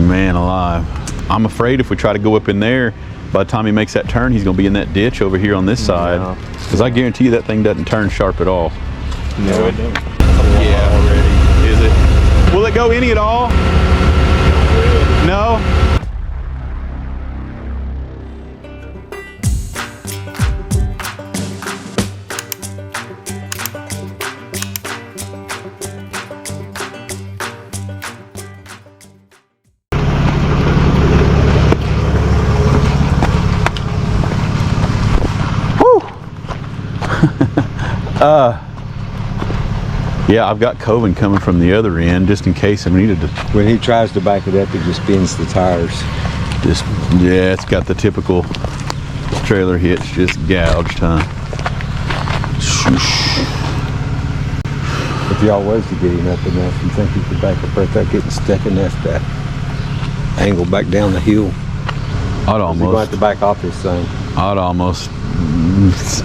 Man alive. I'm afraid if we try to go up in there, by the time he makes that turn, he's going to be in that ditch over here on this side. Because I guarantee you that thing doesn't turn sharp at all. No, it don't. Yeah, already. Is it? Will it go any at all? No? Yeah, I've got Towin coming from the other end just in case I needed to. When he tries to back it up, it just bends the tires. Just, yeah, it's got the typical trailer hitch, just gouged, huh? If y'all was to get him up enough, you think he could back up without getting stuck enough to angle back down the hill? I'd almost. You're going to have to back off this thing.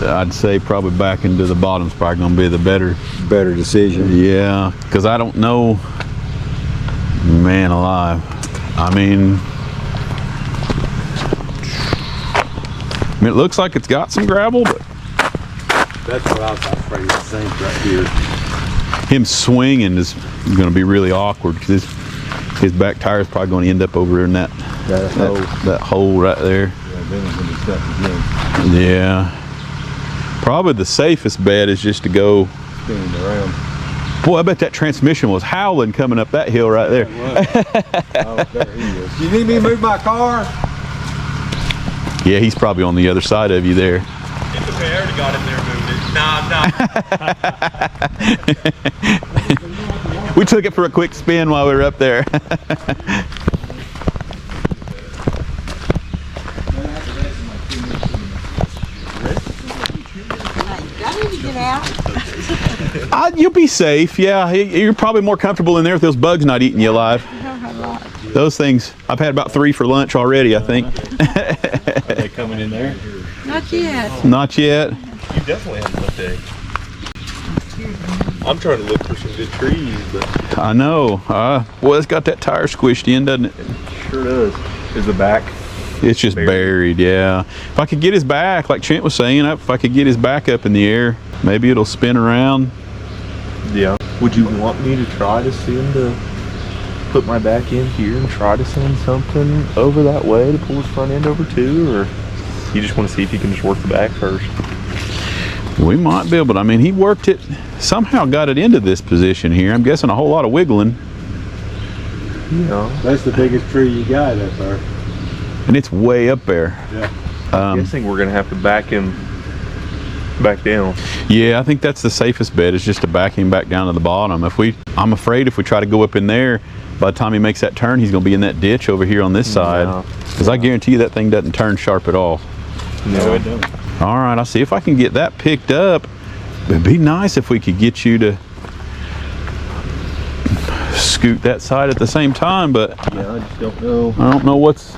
I'd say probably back into the bottom's probably going to be the better decision. Yeah, because I don't know. Man alive. I mean, it looks like it's got some gravel, but that's what I was afraid of the same right here. Him swinging is going to be really awkward because his back tire is probably going to end up over in that hole right there. Yeah, then it's going to be stuck again. Yeah. Probably the safest bet is just to go spinning around. Boy, I bet that transmission was howling coming up that hill right there. Oh, there he is. You need me to move my car? Yeah, he's probably on the other side of you there. If the bear got in there and moved it. Nah. We took it for a quick spin while we were up there. You'll be safe, yeah. You're probably more comfortable in there with those bugs not eating you alive. Those things, I've had about 3 for lunch already, I think. Are they coming in there? Not yet. Not yet. You definitely have enough day. I'm trying to look for some good trees, but I know. Well, it's got that tire squished in, doesn't it? Sure does. Is the back? It's just buried, yeah. If I could get his back, like Trent was saying, if I could get his back up in the air, maybe it'll spin around. Yeah. Would you want me to try to put my back in here and try to send something over that way to pull his front end over too, or you just want to see if you can just work the back first? We might be able to. I mean, he worked it, somehow got it into this position here. I'm guessing a whole lot of wiggling. Yeah. That's the biggest tree you got up there. And it's way up there. Yeah. I'm guessing we're going to have to back him back down. Yeah, I think that's the safest bet, is just to back him back down to the bottom. I'm afraid if we try to go up in there, by the time he makes that turn, he's going to be in that ditch over here on this side. Because I guarantee you that thing doesn't turn sharp at all. No, it don't. All right, I'll see if I can get that picked up. It'd be nice if we could get you to scoot that side at the same time, but yeah, I just don't know. I don't know what's.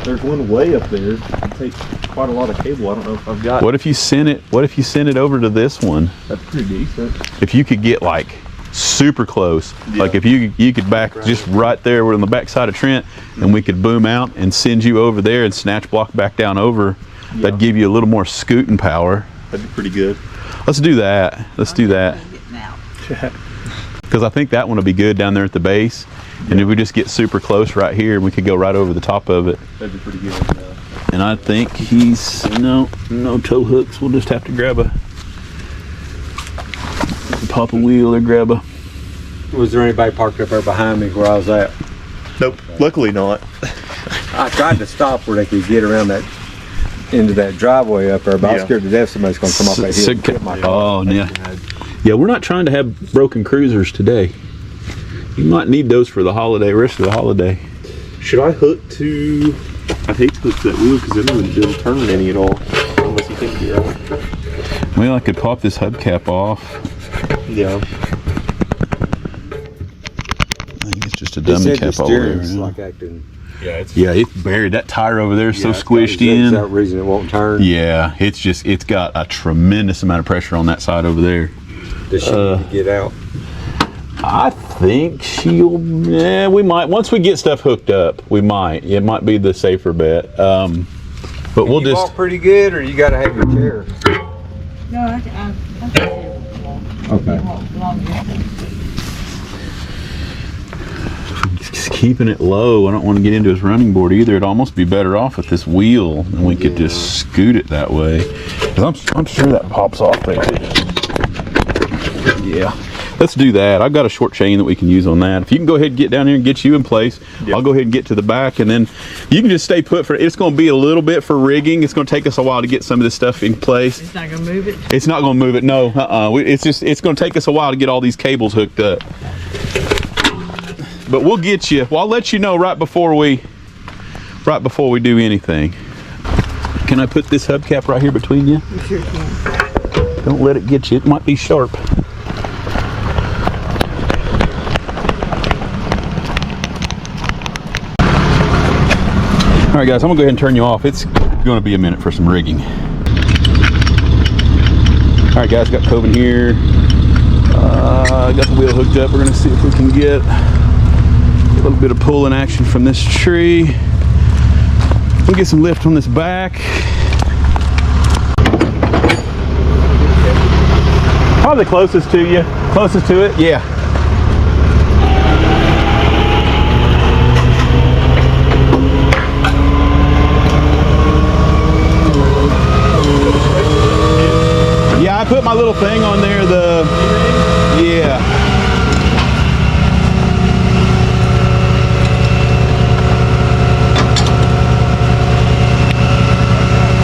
There's one way up there. It takes quite a lot of cable. I don't know if I've got. What if you send it? What if you send it over to this one? That's pretty decent. If you could get like super close, like if you could back just right there, we're on the back side of Trent, and we could boom out and send you over there and snatch block back down over. That'd give you a little more scooting power. That'd be pretty good. Let's do that. Let's do that. Because I think that one will be good down there at the base. And if we just get super close right here, we could go right over the top of it. That'd be pretty good. And I think he's, no tow hooks. We'll just have to grab pop a wheel or grab a. Was there anybody parked up there behind me where I was at? Nope, luckily not. I tried to stop where they could get around that into that driveway up there, but I was scared to death somebody's going to come off that hill and hit my car. Oh, yeah. Yeah, we're not trying to have broken cruisers today. You might need those for the rest of the holiday. Should I hook to? I'd hate to hook to that wheel because then it doesn't turn any at all. Unless you think you're right. Well, I could pop this hubcap off. Yeah. I think it's just a dummy cap all the way around. Like acting. Yeah, it's buried. That tire over there is so squished in. Is that reason it won't turn? Yeah, it's got a tremendous amount of pressure on that side over there. Does she need to get out? I think yeah, we might. Once we get stuff hooked up, we might. It might be the safer bet. But we'll you just walk pretty good, or you got to have your chair? No, I Okay. just keeping it low. I don't want to get into his running board either. It'd almost be better off with this wheel, and we could just scoot it that way. 'Cause I'm sure that pops off there. Yeah. Let's do that. I've got a short chain that we can use on that. If you can go ahead and get down here and get you in place, I'll go ahead and get to the back, and then you can just stay put for it. It's going to be a little bit for rigging. It's going to take us a while to get some of this stuff in place. It's not going to move it? It's not going to move it, no. It's going to take us a while to get all these cables hooked up. But we'll get you. Well, I'll let you know right before we do anything. Can I put this hubcap right here between you? You sure can. Don't let it get you. It might be sharp. All right, guys, I'm gonna go ahead and turn you off. It's gonna be a minute for some rigging. All right, guys, got Towin here. Got the wheel hooked up. We're gonna see if we can get a little bit of pulling action from this tree. We'll get some lift on this back. Probably closest to you. Closest to it? Yeah. Yeah, I put my little thing on there, yeah.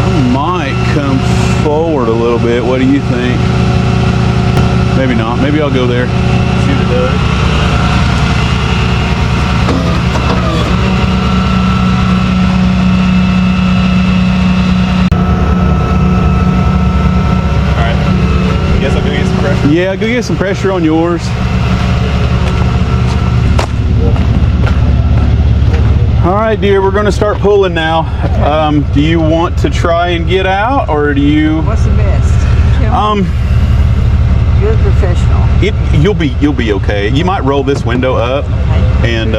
I might come forward a little bit. What do you think? Maybe not. Maybe I'll go there. See what it does. Yeah, go get some pressure on yours. All right, dear, we're going to start pulling now. Do you want to try and get out, or do you? What's the best? You're a professional. You'll be okay. You might roll this window up, and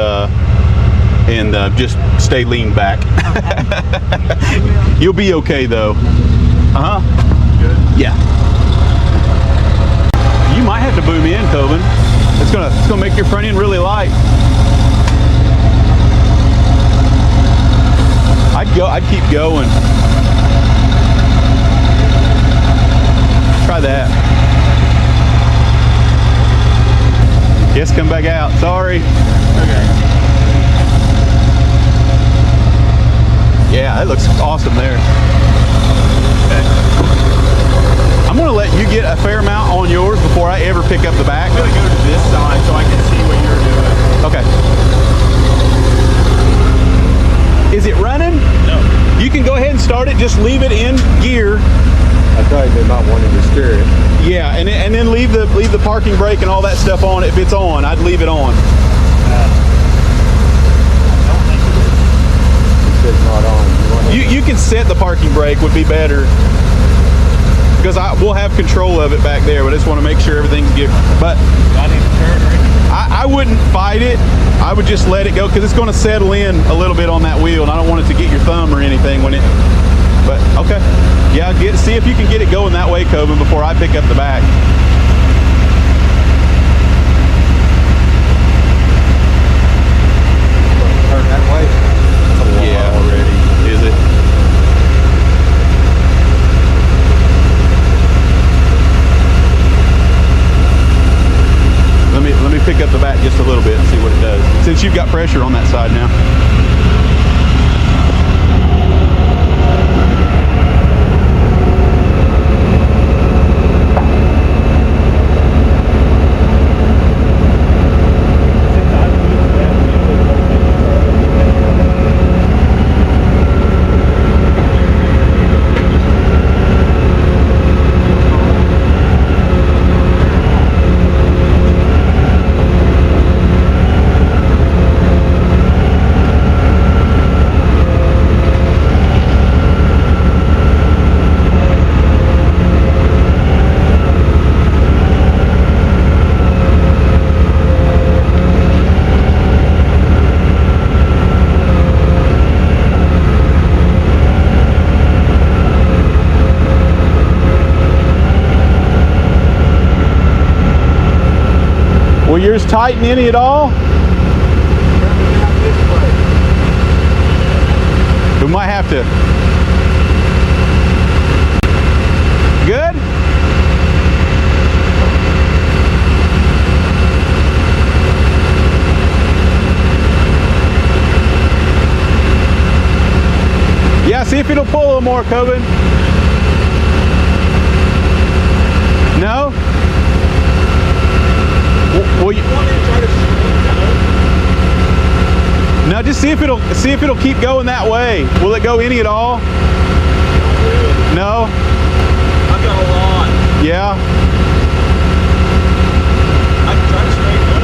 just stay lean back. You'll be okay though. Good. Yeah. You might have to boom in, Towin. It's gonna make your front end really light. I'd keep going. Try that. Yes, come back out. Sorry. Okay. Yeah, that looks awesome there. Okay. I'm gonna let you get a fair amount on yours before I ever pick up the back. I'm gonna go to this side so I can see what you're doing. Okay. Is it running? No. You can go ahead and start it. Just leave it in gear. I thought they might want to steer it. Yeah, and then leave the parking brake and all that stuff on. If it's on, I'd leave it on. It says not on. You can set the parking brake would be better. Because we'll have control of it back there, but I just want to make sure everything's good. But I need to turn right. I wouldn't fight it. I would just let it go because it's going to settle in a little bit on that wheel, and I don't want it to get your thumb or anything when it. But okay, yeah, see if you can get it going that way, Towin, before I pick up the back. Turn that way. Yeah, already. Is it? Let me pick up the back just a little bit and see what it does. Since you've got pressure on that side now. yours tighten any at all? We might have to. Good? Yeah, see if it'll pull a little more, Coben. No? Well, no, just see if it'll keep going that way. Will it go any at all? No? I've got a lot. Yeah? I can try to straighten it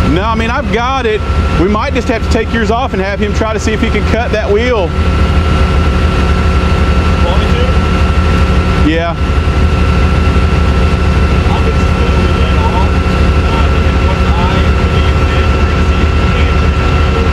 up. No, I mean, I've got it. We might just have to take yours off and have him try to see if he can cut that wheel. Want me to? Yeah. I'll get slowly let off. And once I release it, we're going to see if we can turn it.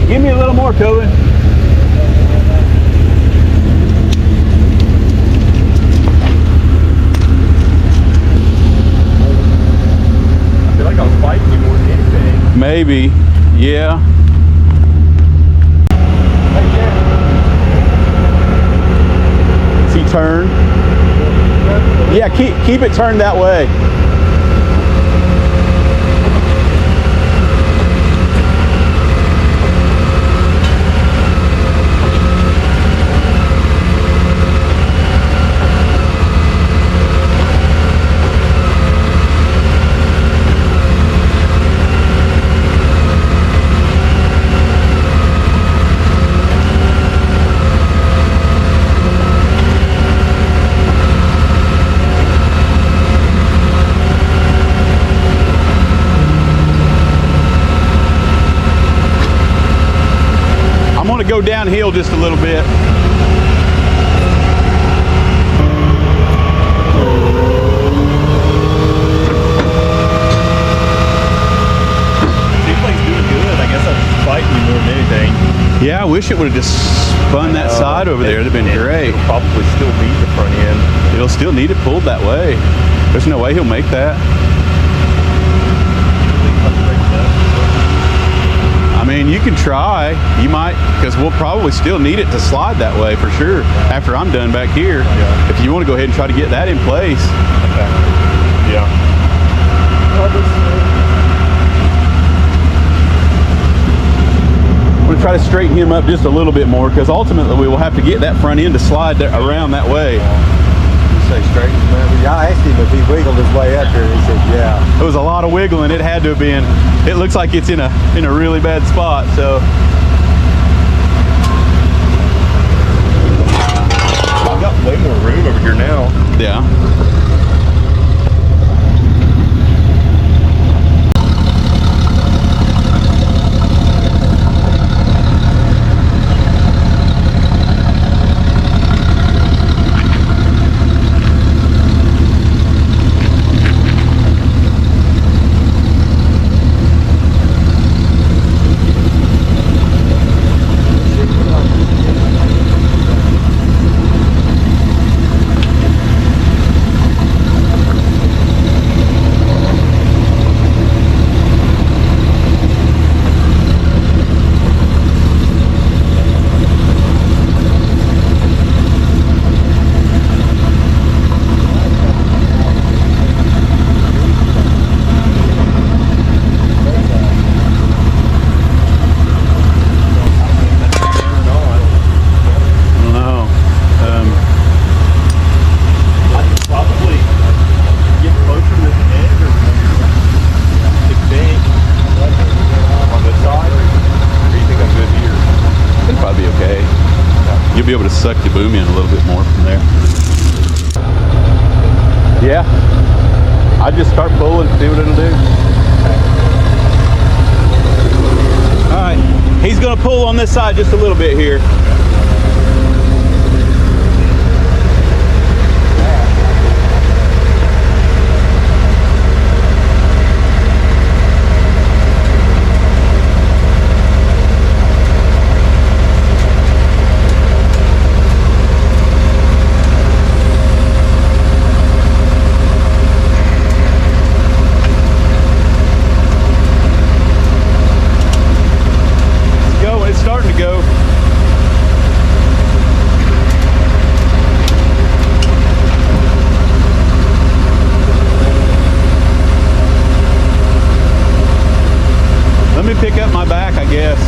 Give me a little more, Towin. I feel like I was fighting you more than anything. Maybe. Yeah. See, turn. Yeah, keep it turned that way. Go downhill just a little bit. Seems like he's doing good. I guess I'm fighting you more than anything. Yeah, I wish it would have just spun that side over there. It'd have been great. It'll probably still need the front end. It'll still need it pulled that way. There's no way he'll make that. I mean, you can try. You might, because we'll probably still need it to slide that way for sure after I'm done back here. Yeah. If you want to go ahead and try to get that in place. Okay. Yeah. I'm going to try to straighten him up just a little bit more, because ultimately we will have to get that front end to slide around that way. Say straighten him up. Yeah, I asked him if he wiggled his way up here. He said, yeah. It was a lot of wiggling. It had to have been. It looks like it's in a really bad spot. So I've got way more room over here now. yeah. You'll be able to suck the boom in a little bit more from there. Yeah, I'd just start pulling, see what it'll do. All right, he's gonna pull on this side just a little bit here. should pick up my back, I guess.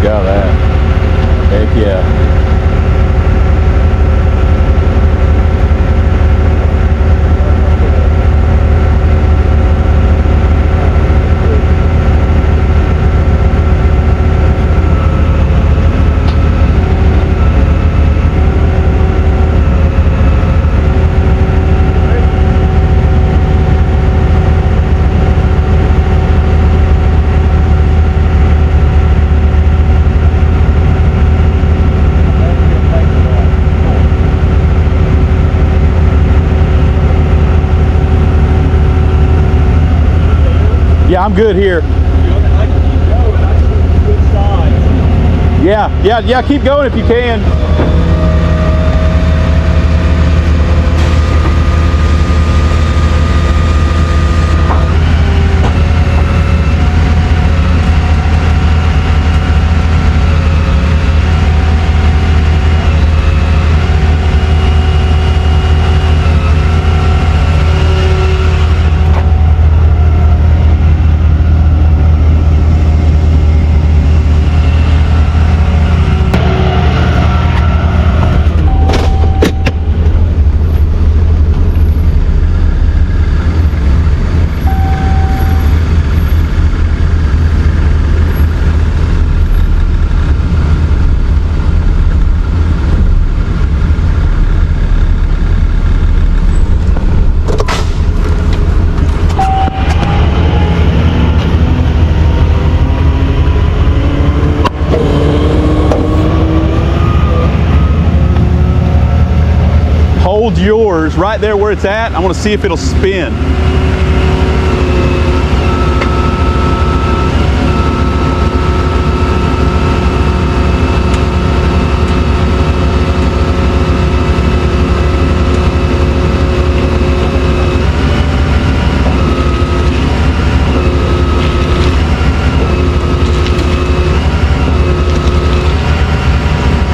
Got that. Heck yeah. Yeah, I'm good here. Yeah, keep going if you can. Hold yours right there where it's at. I want to see if it'll spin.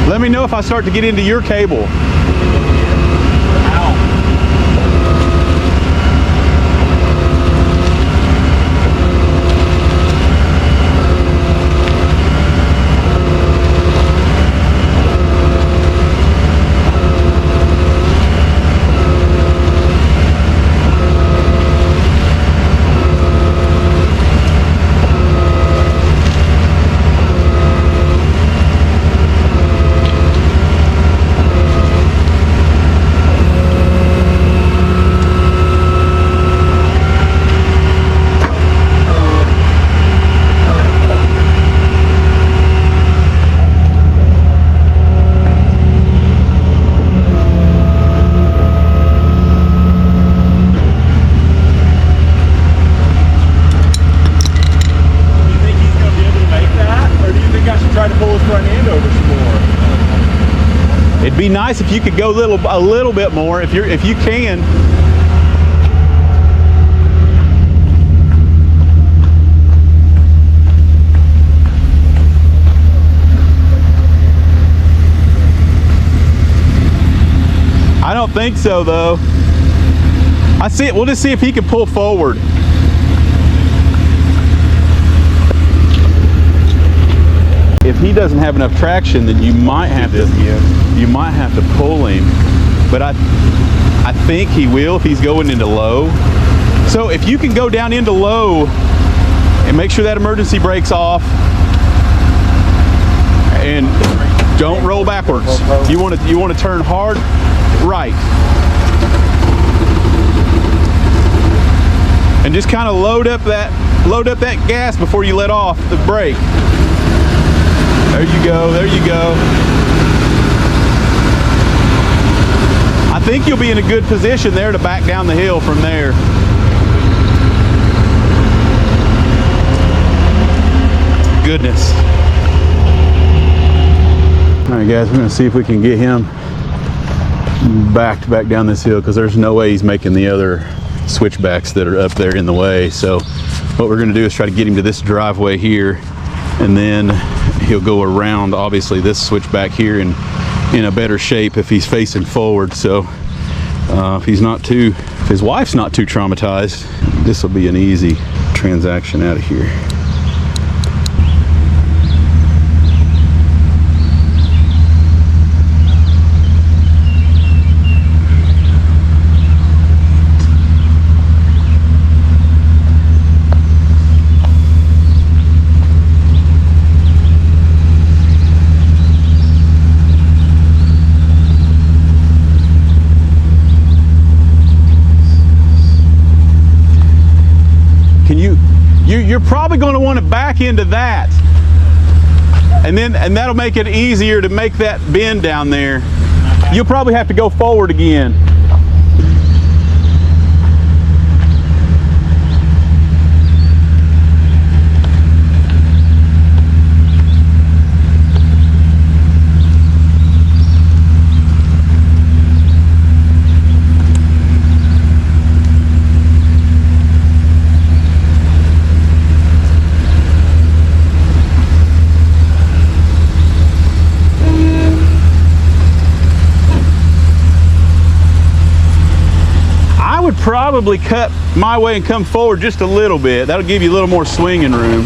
Let me know if I start to get into your cable. It'd be nice if you could go a little bit more if you can. I don't think so though. I see it. We'll just see if he can pull forward. If he doesn't have enough traction, then you might have to pull him. But I think he will if he's going into low. So if you can go down into low and make sure that emergency brake's off, and don't roll backwards. You want to turn hard right. And just kind of load up that gas before you let off the brake. There you go, there you go. I think you'll be in a good position there to back down the hill from there. Goodness. All right, guys, we're gonna see if we can get him back down this hill, because there's no way he's making the other switchbacks that are up there in the way. So what we're gonna do is try to get him to this driveway here, and then he'll go around obviously this switchback here in a better shape if he's facing forward. So if his wife's not too traumatized, this will be an easy transaction out of here. You're probably going to want to back into that, and that'll make it easier to make that bend down there. You'll probably have to go forward again. Probably cut my way and come forward just a little bit. That'll give you a little more swinging room.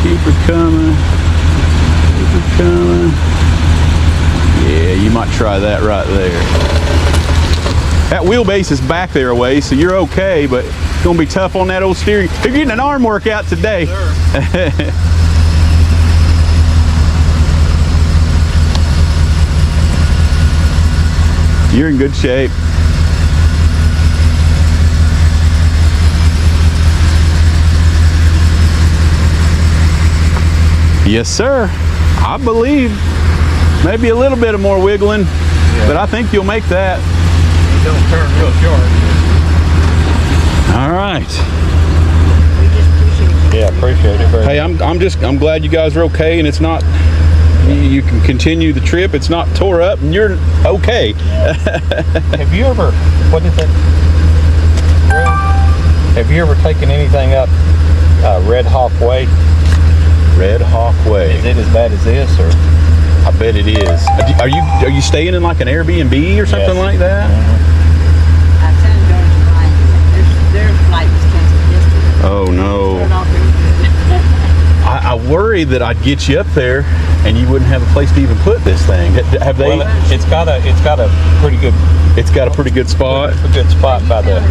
Keep her coming. Keep her coming. Yeah, you might try that right there. That wheelbase is back there a ways, so you're okay, but it's gonna be tough on that old steering. You're getting an arm workout today. You're in good shape. Yes, sir. I believe maybe a little bit of more wiggling, but I think you'll make that. Don't turn real short. All right. Yeah, appreciate it. Hey, I'm glad you guys are okay, and it's not. You can continue the trip. It's not tore up, and you're okay. Have you ever? What is it? Have you ever taken anything up Red Hawk Way? Red Hawk Way. Is it as bad as this, or? I bet it is. Are you staying in like an Airbnb or something like that? I sent them to flight. Their flight was canceled yesterday. Oh no. I worry that I'd get you up there and you wouldn't have a place to even put this thing. Have they? Well, it's got a pretty good. It's got a pretty good spot. A good spot by the.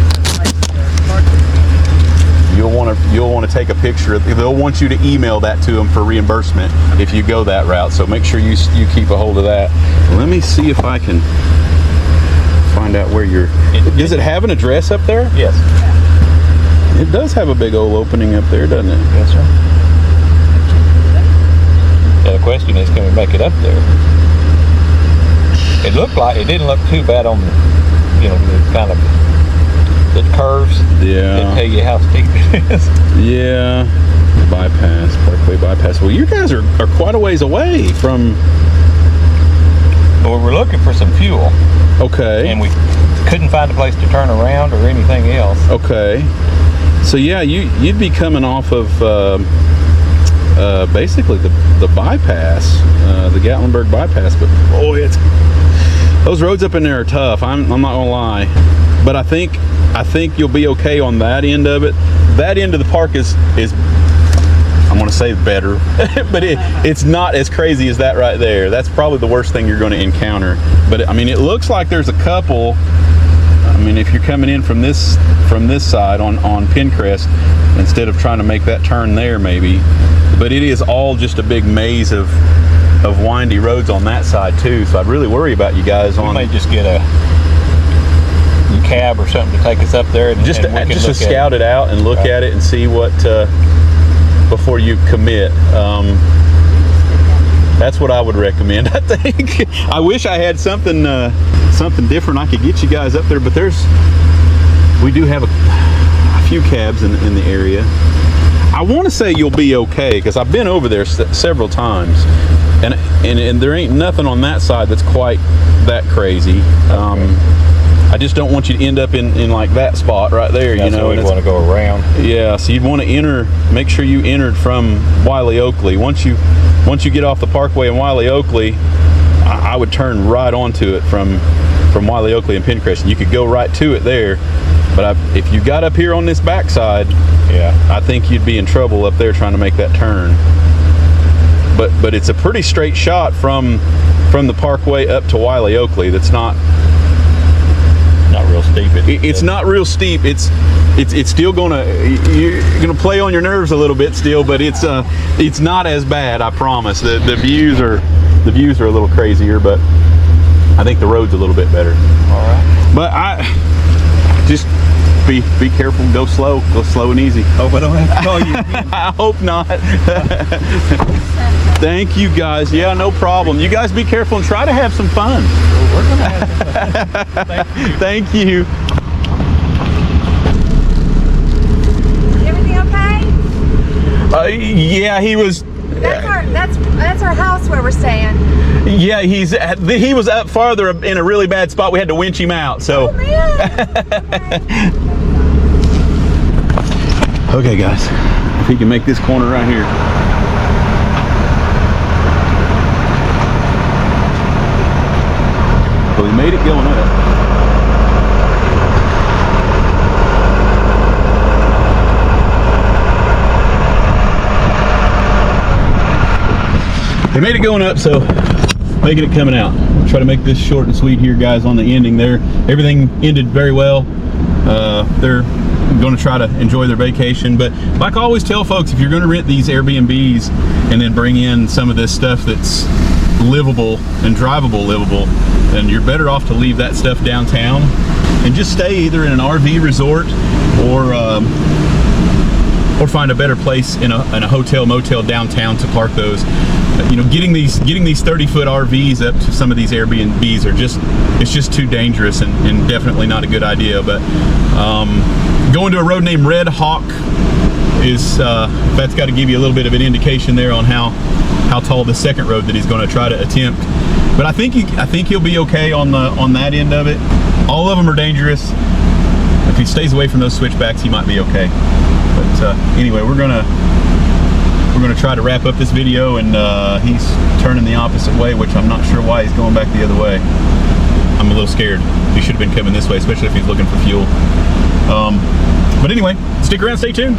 You'll want to take a picture. They'll want you to email that to them for reimbursement if you go that route. So make sure you keep a hold of that. Let me see if I can find out where you're. Does it have an address up there? Yes. It does have a big old opening up there, doesn't it? Yes, sir. Yeah, the question is, can we make it up there? It didn't look too bad on the, the kind of the curves. Yeah. That tell you how steep it is. Yeah. Parkway bypass. Well, you guys are quite a ways away from. Well, we're looking for some fuel. Okay. And we couldn't find a place to turn around or anything else. Okay. So yeah, you'd be coming off of basically the bypass, the Gatlinburg bypass. But boy, those roads up in there are tough. I'm not gonna lie, but I think you'll be okay on that end of it. That end of the park is I'm gonna say better, but it's not as crazy as that right there. That's probably the worst thing you're going to encounter. But I mean, it looks like there's a couple. I mean, if you're coming in from this side on Pencrest, instead of trying to make that turn there, maybe but it is all just a big maze of windy roads on that side too. So I'd really worry about you guys We on may just get a cab or something to take us up there, and just and we can to look at scout it out and look Right. at it and see what before you commit. That's what I would recommend. I think. I wish I had something different I could get you guys up there, but we do have a few cabs in the area. I want to say you'll be okay because I've been over there several times, and there ain't nothing on that side that's quite that crazy. I just don't want you to end up in like that spot right there. That's you know, we want to go around. Yeah, so you'd want to make sure you entered from Wiley Oakley. Once you get off the Parkway in Wiley Oakley, I would turn right onto it from Wiley Oakley and Pencrest. You could go right to it there, but if you got up here on this backside, Yeah. I think you'd be in trouble up there trying to make that turn. But it's a pretty straight shot from the Parkway up to Wiley Oakley. That's not real steep. It's not real steep. It's still you're gonna play on your nerves a little bit still, but it's not as bad. I promise. The views are a little crazier, but I think the road's a little bit better. All right. But I just be careful. Go slow and easy. Hope I don't have to call you. I hope not. Thank you guys. Yeah, no problem. You guys be careful and try to have some fun. We're gonna have some fun. Thank you. Thank you. Everything okay? Yeah, he was. That's our house where we're staying. Yeah, he was up farther in a really bad spot. We had to winch him out. So. Oh man. Okay, guys. If he can make this corner right here. Well, he made it going up. They made it going up, so making it coming out. Try to make this short and sweet here, guys, on the ending there. Everything ended very well. They're going to try to enjoy their vacation, but like I always tell folks, if you're going to rent these Airbnbs and then bring in some of this stuff that's livable and drivable then you're better off to leave that stuff downtown and just stay either in an RV resort or find a better place in a hotel motel downtown to park those. You know, getting these 30-foot RVs up to some of these Airbnbs it's just too dangerous and definitely not a good idea. But going to a road named Red Hawk that's got to give you a little bit of an indication there on how tall the second road that he's going to try to attempt. But I think he'll be okay on that end of it. All of them are dangerous. If he stays away from those switchbacks, he might be okay. But anyway, we're gonna try to wrap up this video, and he's turning the opposite way, which I'm not sure why he's going back the other way. I'm a little scared. He should have been coming this way, especially if he's looking for fuel. But anyway, stick around, stay tuned.